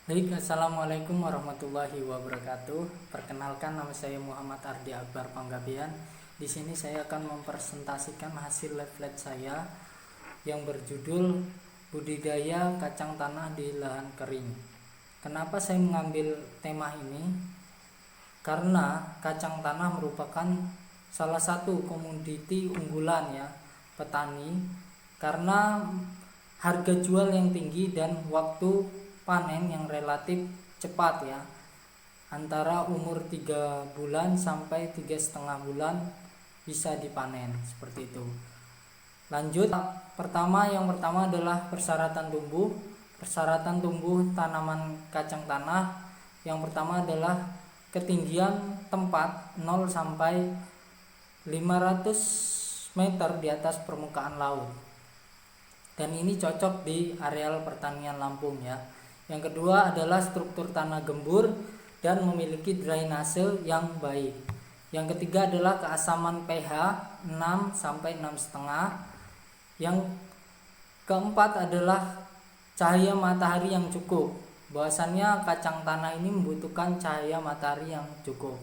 Baik, assalamualaikum warahmatullahi wabarakatuh. Perkenalkan, nama saya Muhammad Ardi Akbar Panggabean. Di sini saya akan mempresentasikan hasil leaflet saya yang berjudul budidaya kacang tanah di lahan kering. Kenapa saya mengambil tema ini? Karena kacang tanah merupakan salah satu komoditi unggulan ya petani, karena harga jual yang tinggi dan waktu panen yang relatif cepat ya, antara umur 3 bulan sampai 3,5 bulan bisa dipanen seperti itu. Lanjut, yang pertama adalah persyaratan tumbuh tanaman kacang tanah. Yang pertama adalah ketinggian tempat 0 sampai 500 meter di atas permukaan laut, dan ini cocok di areal pertanian Lampung ya. Yang kedua adalah struktur tanah gembur dan memiliki drainase yang baik. Yang ketiga adalah keasaman pH 6 sampai 6,5. Yang keempat adalah cahaya matahari yang cukup. Bahwasannya kacang tanah ini membutuhkan cahaya matahari yang cukup.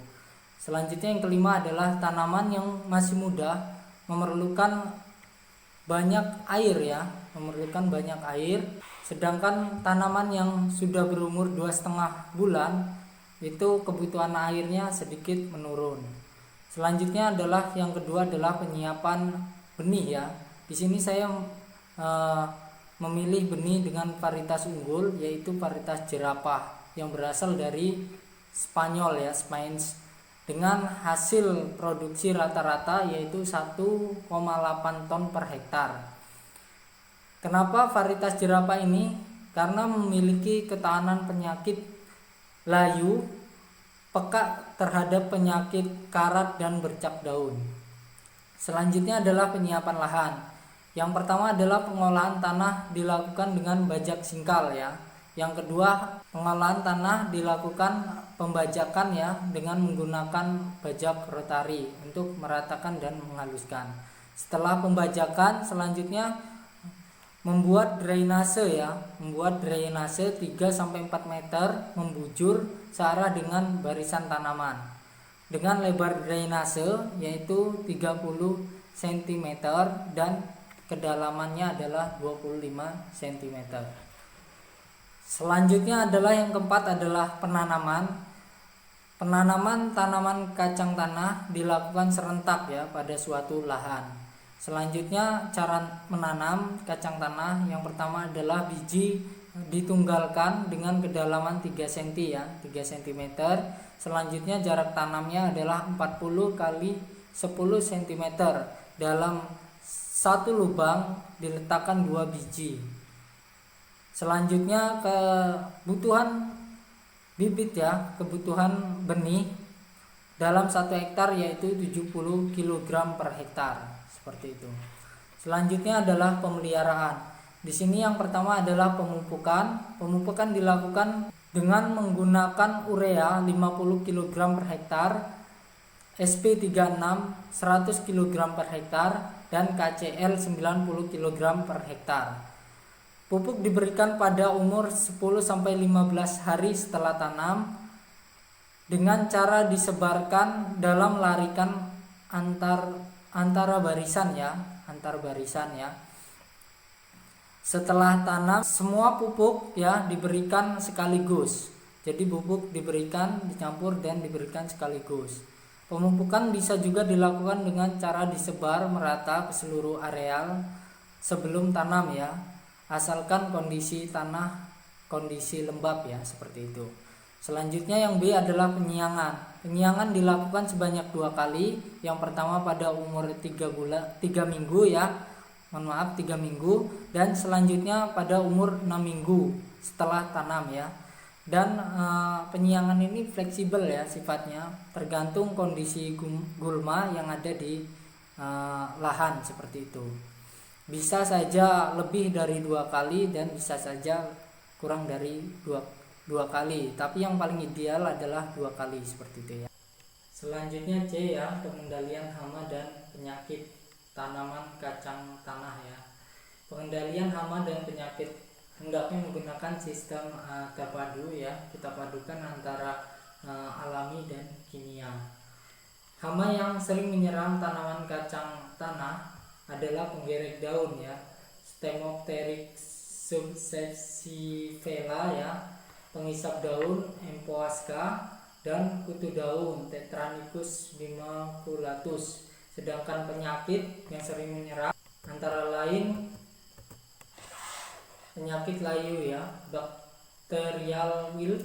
Selanjutnya yang kelima adalah tanaman yang masih muda memerlukan banyak air ya, sedangkan tanaman yang sudah berumur 2,5 bulan itu kebutuhan airnya sedikit menurun. Selanjutnya adalah yang kedua adalah penyiapan benih ya. Di sini saya memilih benih dengan varietas unggul, yaitu varietas jerapah yang berasal dari Spanyol ya, Spines, dengan hasil produksi rata-rata yaitu 1,8 ton per hektar. Kenapa varietas jerapah ini? Karena memiliki ketahanan penyakit layu, peka terhadap penyakit karat dan bercak daun. Selanjutnya adalah penyiapan lahan. Yang pertama adalah pengolahan tanah dilakukan dengan bajak singkal ya. Yang kedua, pengolahan tanah dilakukan pembajakan ya, dengan menggunakan bajak rotari untuk meratakan dan menghaluskan. Setelah pembajakan, selanjutnya membuat drainase 3 sampai 4 meter membujur searah dengan barisan tanaman. Dengan lebar drainase yaitu 30 cm dan kedalamannya adalah 25 cm. Selanjutnya adalah yang keempat adalah penanaman. Penanaman tanaman kacang tanah dilakukan serentak ya pada suatu lahan. Selanjutnya cara menanam kacang tanah, yang pertama adalah biji ditunggalkan dengan kedalaman 3 cm ya, 3 cm. Selanjutnya jarak tanamnya adalah 40 kali 10 cm. Dalam satu lubang diletakkan 2 biji. Selanjutnya kebutuhan bibit ya, kebutuhan benih dalam 1 hektar yaitu 70 kg per hektar, seperti itu. Selanjutnya adalah pemeliharaan. Di sini yang pertama adalah pemupukan. Pemupukan dilakukan dengan menggunakan urea 50 kg per hektar, SP36 100 kg per hektar, dan KCL 90 kg per hektar. Pupuk diberikan pada umur 10 sampai 15 hari setelah tanam dengan cara disebarkan dalam larikan antar barisan ya. Setelah tanam, semua pupuk ya diberikan sekaligus. Jadi pupuk diberikan, dicampur dan diberikan sekaligus. Pemupukan bisa juga dilakukan dengan cara disebar merata ke seluruh areal sebelum tanam ya, asalkan kondisi tanah kondisi lembab ya, seperti itu. Selanjutnya yang B adalah penyiangan. Penyiangan dilakukan sebanyak 2 kali. Yang pertama pada umur 3 minggu ya. 3 minggu, dan selanjutnya pada umur 6 minggu setelah tanam ya. Dan penyiangan ini fleksibel ya sifatnya, tergantung kondisi gulma yang ada di lahan, seperti itu. Bisa saja lebih dari 2 kali dan bisa saja kurang dari 2 kali, tapi yang paling ideal adalah 2 kali, seperti itu ya. Selanjutnya C ya, pengendalian hama dan penyakit tanaman kacang tanah ya. Pengendalian hama dan penyakit hendaknya menggunakan sistem terpadu ya, kita padukan antara alami dan kimia. Hama yang sering menyerang tanaman kacang tanah adalah penggerek daun ya, Stemopteryx subsessifera ya, pengisap daun Empoasca, dan kutu daun Tetranicus bimaculatus. Sedangkan penyakit yang sering menyerang antara lain penyakit layu ya, bacterial wilt,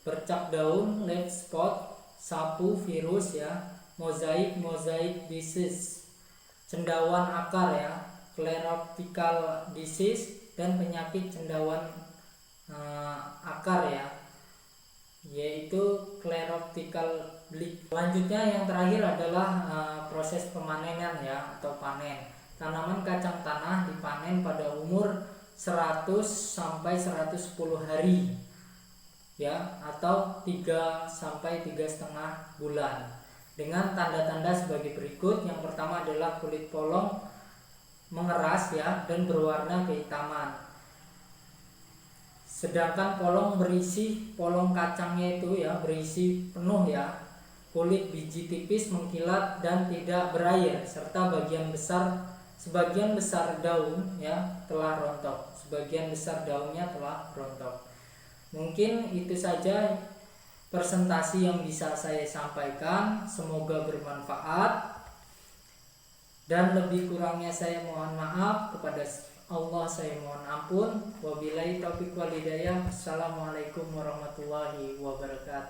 bercak daun, leaf spot, sapu virus ya, mosaic disease, cendawan akar ya, sclerotical disease, dan penyakit cendawan akar ya, yaitu sclerotical blight. Selanjutnya yang terakhir adalah proses pemanenan ya, atau panen. Tanaman kacang tanah dipanen pada umur 100 sampai 110 hari ya, atau 3 sampai 3,5 bulan, dengan tanda-tanda sebagai berikut. Yang pertama adalah kulit polong mengeras ya, dan berwarna kehitaman. Sedangkan polong kacangnya itu ya berisi penuh ya, kulit biji tipis mengkilat dan tidak berair, serta sebagian besar daun ya telah rontok. Sebagian besar daunnya telah rontok. Mungkin itu saja presentasi yang bisa saya sampaikan. Semoga bermanfaat, dan lebih kurangnya saya mohon maaf. Kepada Allah saya mohon ampun. Wabillahi taufiq wal hidayah. Assalamualaikum warahmatullahi wabarakatuh.